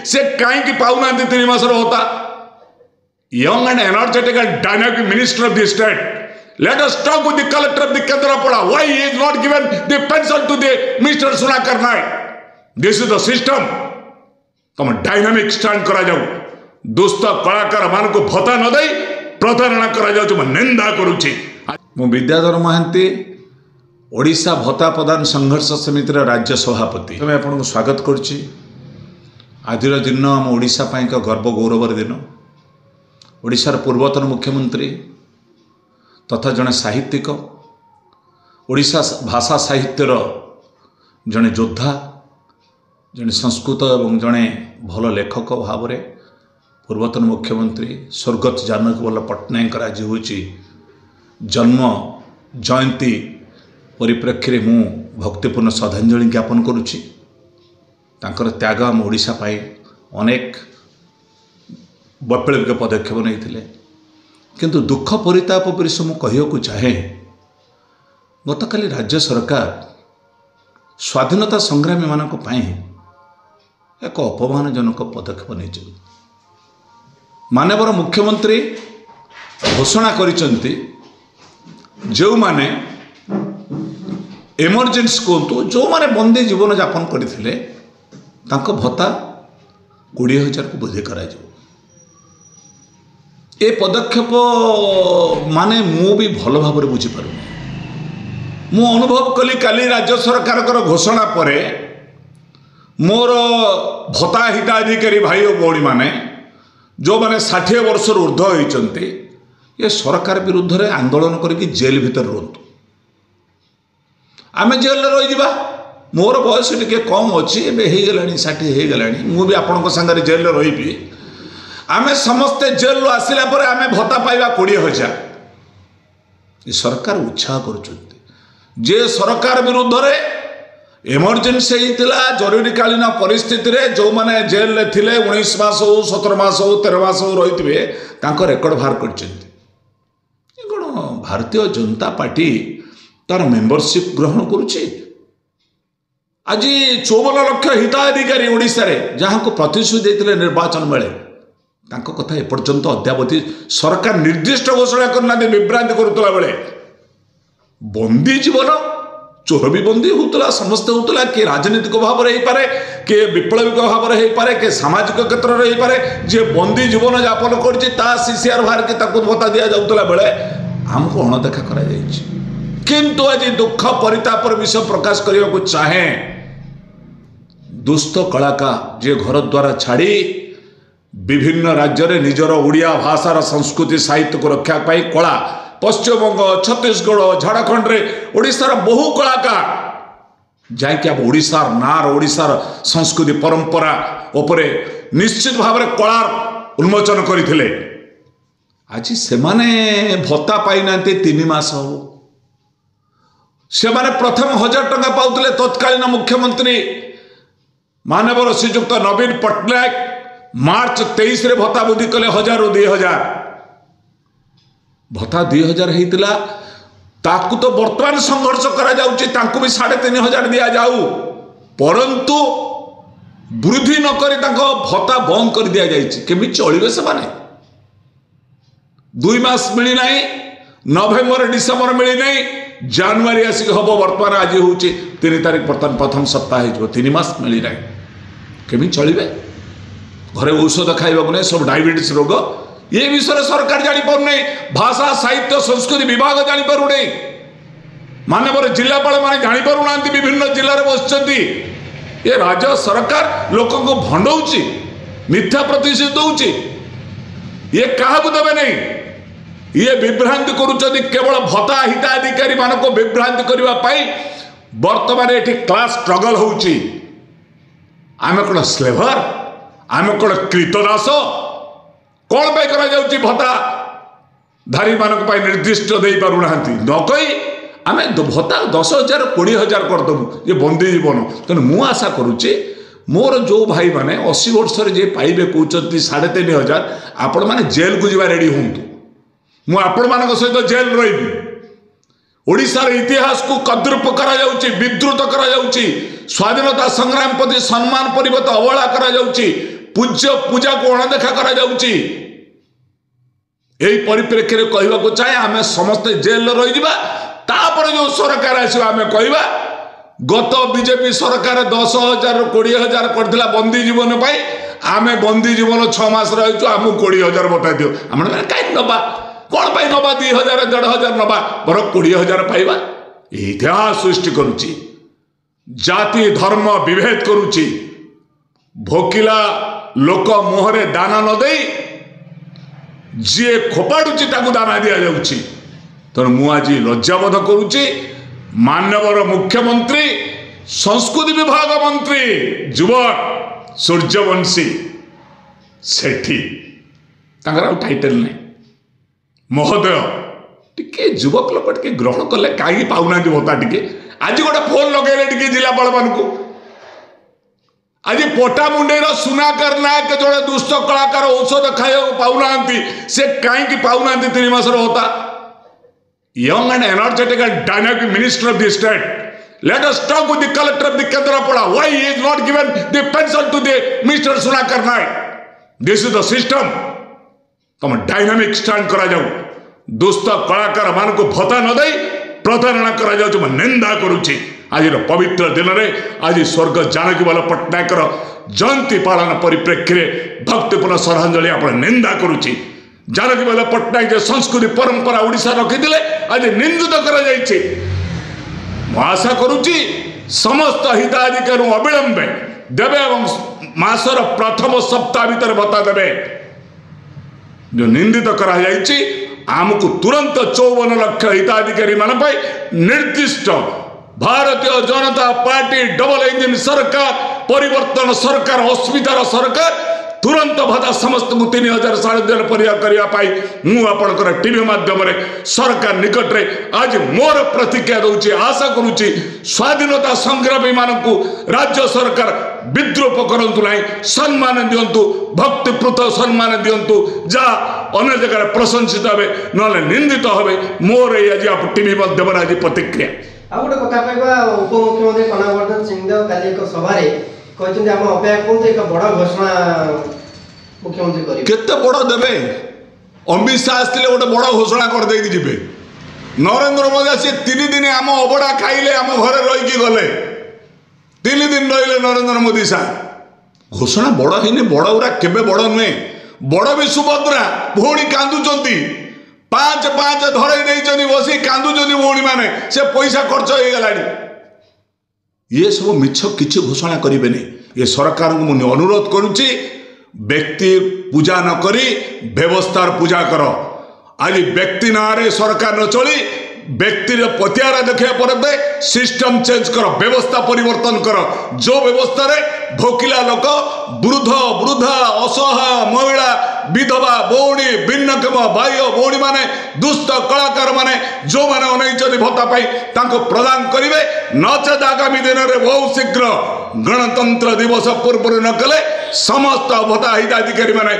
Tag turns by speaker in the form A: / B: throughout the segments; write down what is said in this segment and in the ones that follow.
A: से कहीं पाऊना 3 मास भत्ता young and energetic and dynamic minister of the state. Let us talk with the collector of the Kendrapada. Why he is not given the pension to the Mr. Sunakar Naik? This is the system. तुम dynamic stand करा जाऊ दुष्ट कलाकार मान को भत्ता न दे प्रतारणा करा जाऊ तुम निंदा करुछि। मु विद्याधर महांती ओडिशा भत्ता प्रदान संघर्ष समितिर राज्य सभापति मैं आपको स्वागत करुछि। आजिर दिन आम ओडिशा पाई का गर्व गौरवर दिन। ओडिशार पूर्वतन मुख्यमंत्री तथा जड़े साहित्यिक ओडिशा भाषा साहित्यर जड़े योद्धा जड़े संस्कृत और जड़े भल लेखक भाव में पूर्वतन मुख्यमंत्री स्वर्गत जानकी वल्लभ पट्टनायक आज हूँ जन्म जयंती परिप्रेक्षी मु भक्तिपूर्ण श्रद्धांजलि ज्ञापन करुच्ची। तांकर त्याग आम ओडिशा पाई अनेक वैप्लविक पदक्षेप नहीं किंतु दुख परिताप परिश्रम कहूँ चाहे गतकाली राज्य सरकार स्वाधीनता संग्रामी मानक पाई एक अपमानजनक पदक्षेप नहीं। मानवर मुख्यमंत्री घोषणा करिसेंती जो माने इमरजेंसी कहतु जो माने बंदी जीवन यापन करते भत्ता 20,000 को वृद्धि करा ए पदक्षेप माने मु भी भल भाव बुझीपार मु अनुभव कली काली राज्य सरकार घोषणा पर मोर भत्ता हिताधिकारी भाई और भौणी माने जो माने 60 वर्ष ऊर्ध्व होती ये सरकार विरुद्ध रे आंदोलन करके जेल भीतर रुहतु आमे जेल रही मोर बयस टे कम अच्छी एवं 60 हो गला मुझे आपण सागर जेल रही आमे समस्ते जेल आसिला पर आमे भत्ता पाइबा 20,000 ये सरकार उत्साह करुछंती। जे सरकार विरुद्ध रे इमरजेंसी होता जरूरीकालीन परिस्थिति रे जो माने जेल रे थिले 19 मास हो 17 मास हो 13 मास हो रही रेकर्ड बाहर करछंती। भारतीय जनता पार्टी तार मेंबरशिप ग्रहण करुछि। आज 54 लाख हिताधिकारी ओडिशा रे जहां को प्रतिश्रुति देते निर्वाचन बेले तांको कथा एपर्यंत अद्यावधि सरकार निर्दिष्ट घोषणा करना विभ्रांति करुला बेले बंदी जीवन चोर भी बंदी होता समस्ते होता किए राजनीतिक भाव में होपे किए विप्लविक भाव में होपे किए सामाजिक क्षेत्र में होपे जे बंदी जीवन यापन कर सीसीआर बाहर के भत्ता दि जाऊला बेले आमको अणदेखा करा किंतु आज दुख परिताप विषय प्रकाश करने को चाहे दुष्ट कलाकार जे घर द्वारा छाड़ी विभिन्न राज्य में निजर ओडिया भाषार संस्कृति साहित्य को रक्षा पाई कला पश्चिमबंग छत्तीसगढ़ झारखंड रे ओडिशार बहु कलाकार जाकि अब ओडिशार नार ओडिशार संस्कृति परंपरा उपरे निश्चित भाव में कलार उन्मोचन करथिले आज से माने भत्ता पाई ना 3 मास हो से माने प्रथम 1,000 टंका पाउतले तत्कालीन मुख्यमंत्री मानवर श्रीजुक्त नवीन पट्टनायक मार्च 23 रे भत्ता वृद्धि कले 1,000 ରୁ 2,000 भत्ता 2,000 होता ताकू तो वर्तमान संघर्ष करा जाउची तांकू भी 3,500 दिया जाऊ परंतु वृद्धि न करी तांको भत्ता बंद कर दिया जाइछि। केमि चलिबे से माने 2 मास मिली नहीं नवेम्बर डिसेम्बर मिली नहीं जनवरी आसिक हम वर्तमान आज हूँ 3 तारीख बर्तमान प्रथम सप्ताह हो 3 मास मिली ना केमी चलिए घरे औषध खाइबा नहीं सब डायबिटीज रोग ये विषय सरकार जापर नहीं भाषा साहित्य संस्कृति विभाग जापर नहीं मानवर जिलापाल मैंने जापर ना विभिन्न जिले में बसुँच ये राज्य सरकार लोक भंडाऊँ मिथ्या प्रतिश्रुति दौर ये क्या देवे नहीं ये विभ्रांति करुच्च केवल भत्ता हिताधिकारी मान को विभ्रांति करने बर्तमान ये क्लास स्ट्रगल होची आम कौन स्लेभर आम कौन कृतदास कौन पाई करा जाउची भत्ता धारी मानक पाई निर्दिष्ट दे पारुना नक आम भत्ता 10,000 20,000 करदेबू ये बंदी जीवन तेणु मु आशा करुच्ची मोर जो भाई माने 80 वर्ष जे पाइबे कहते 3,500 आपण मैंने जेल को जा रेडी हूँ मु आपण मान सहित जेल रही ओडिशार इतिहास को कद्रुप करा विद्रुत करा स्वाधीनता संग्राम प्रति सम्मान परिवर्तन अवहेला करा जाउची पूज्य पूजा को अणदेखा करा जाउची एही परिप्रेक्षी रे कहबा को चाहे आमे समस्त जेल रही जिबा तापर जो सरकार आसीबा आमे कहबा गत बीजेपी सरकार 10,000 ରୁ 20,000 करथिला बंदी जीवन पाई आमे बंदी जीवन 6 मास रहिछु आमु 20,000 बता दियो हमने काई नबा कोन पाई नबा 2,000 1,500 नबा बर 20,000 पाइबा इतिहास सृष्टि करूची जाति धर्म विभेद करूची भोकिला लोक मोहरे दाना न देई जी खोपाड़ुची ताकू दाना दिया जाउची तो मु आज लज्जाबोध करुची मानवर मुख्यमंत्री संस्कृति विभाग मंत्री युवक सूर्यवंशी सेठी तांकर टाइटल नहीं महोदय टिके युवक लोक टिके ग्रहण कले कहीं पाऊना भत्ता टिके आज गोटे फोन लगे टिके जिलापाल मानू आज पटामुंडेर सुनाकर नायक जो दुष्ट कलाकार औषध खाया पाऊना से कहीं पाऊना 3 मासर होता young and energetic and dynamic minister of the state. Let us talk with the collector of the Kendrapada. Why he is not given the pension to the Mr. Sunakar Naik? This is the system. तुम dynamic stand करा जाऊ दुष्ट कलाकार मान को भत्ता न दे प्रतारणा करा जाऊ तुम निंदा करुची आज पवित्र दिन में आज स्वर्ग जानकी बाल पट्टनायक जयंती पालन परिप्रेक्षी में भक्तिपूर्ण श्रद्धांजलि आप निंदा करुची जानकी बाल पट्टनायक जो संस्कृति परंपरा ओडिशा रखिले आज निंदित कर आशा करुची समस्त हिताधिकारी अविलंबे देवे और मासर प्रथम सप्ताह भीतर भत्ता देवे जो निंदित करा आमको तुरंत 54 लाख हिताधिकारी मान निर्दिष्ट Bharatiya Janata party double engine सरकार परिवर्तन सरकार अस्मितार सरकार तुरंत भत्ता समस्त को 3,000 3,500 परिहार करने मुझे टीवी माध्यम सरकार निकट में आज मोर प्रतिक्रिया दूची आशा करुच्ची स्वाधीनता संग्रामी मानक राज्य सरकार विद्रोह करंतु नहीं सम्मान दिंतु भक्तिपूत सम्मान दिंतु जहाँ अन्य जगह प्रशंसित हे ना निंदित हे मोर आज आप टीवी माध्यम आज प्रतिक्रिया
B: आ गोटे कथा कहबा उपमुख्यमंत्री कनकवर्धन सिंहदेव काली एक सभा कहते आम अपेक्षा करूँ एक बड़ घोषणा मुख्यमंत्री करेंगे
A: केते बड़ देवे अमित शाह आसते गोटे बड़ घोषणा कर देकी जिबे नरेंद्र मोदी आसी 3 दिन आम अबड़ा खाइले आम घरे रहीकि गले 3 दिन रहिले नरेंद्र मोदी साहब घोषणा बड़ हैनी बड़ उरा केबे बड़ नुहे बड़ भी सुभद्रा भौणी कांदुचंती 5 धरे नहीं बसी कांदुचंती भौणी माने से पैसा खर्च हो गलानी ये सब मिछ किसी घोषणा करेंगे ये सरकार को मुझे अनुरोध करुच्ची व्यक्ति पूजा न करी व्यवस्थार पूजा कर आज व्यक्ति ना सरकार न चली व्यक्ति पतियारा देखा पर सिस्टम चेंज कर व्यवस्था परिवर्तन कर जो व्यवस्था रे भोकिला लोक वृद्ध वृद्धा असहाय महिला विधवा भौणी भिन्नक्षम भाई भौणी माने दुष्ट कलाकार माने जो माने अनैछति भत्ता पाई तांको प्रदान करेंगे नचेत आगामी दिन में बहुत शीघ्र गणतंत्र दिवस पूर्व न कले समस्त भत्ता हिताधिकारी माने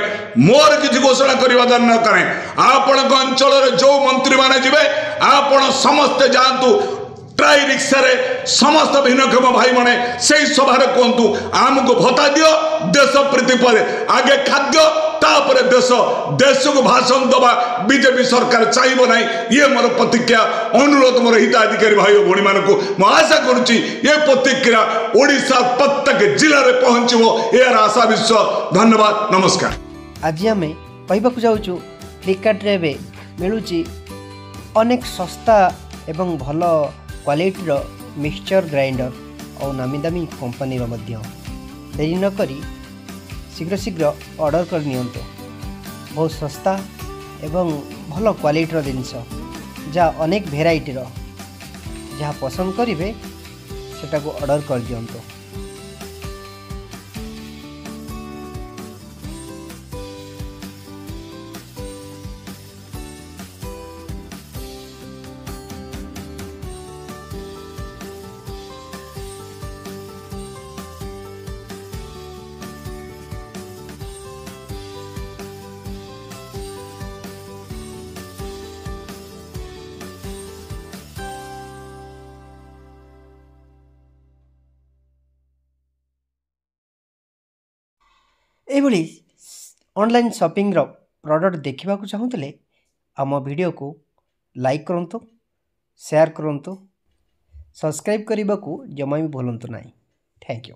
A: मोर किसी घोषणा करवा न करें आपण अंचल जो मंत्री माने जिबे आपण समस्ते जातु ट्राई रिक्शा रे समस्त भिन्नक्षम भाई माने से सभा कहतु आमको भत्ता दियो देश प्रीति पर आगे खाद्य तापर देश को भाषण दबा बीजेपी सरकार चाहिए ना ये मोर प्रतिक्रिया अनुरोध मोर हिताधिकारी भाई और भौणी मानक आशा करुच्ची ये प्रतिक्रिया ओडिशा प्रत्येक जिले में पहुंचो यार आशा विश्वास धन्यवाद नमस्कार
B: आज आम कहवाक जाऊँ फ्लिपकार्ट रे मिलूँ अनेक सस्ता एवं भल क्वालिटीर मिक्सचर ग्राइंडर और नामी दामी कंपनी देरी न करी शीघ्र शीघ्र ऑर्डर कर नियंतो बहुत सस्ता एवं भल क्वालिटीर जिनस जहाँ अनेक भेराइटीर जहाँ पसंद करेंगे सेटा को ऑर्डर कर दियंतो। ଏଇଭଳି ଅନଲାଇନ୍ ସପିଂର ପ୍ରଡ଼କ୍ଟ ଦେଖିବାକୁ ଚାହୁଁଥିଲେ ଆମ ଭିଡ଼ିଓକୁ ଲାଇକ୍ କରନ୍ତୁ, ସେୟାର କରନ୍ତୁ, ସବସ୍କ୍ରାଇବ୍ କରିବାକୁ ଜମା ବି ଭୁଲନ୍ତୁ ନାହିଁ। Thank you.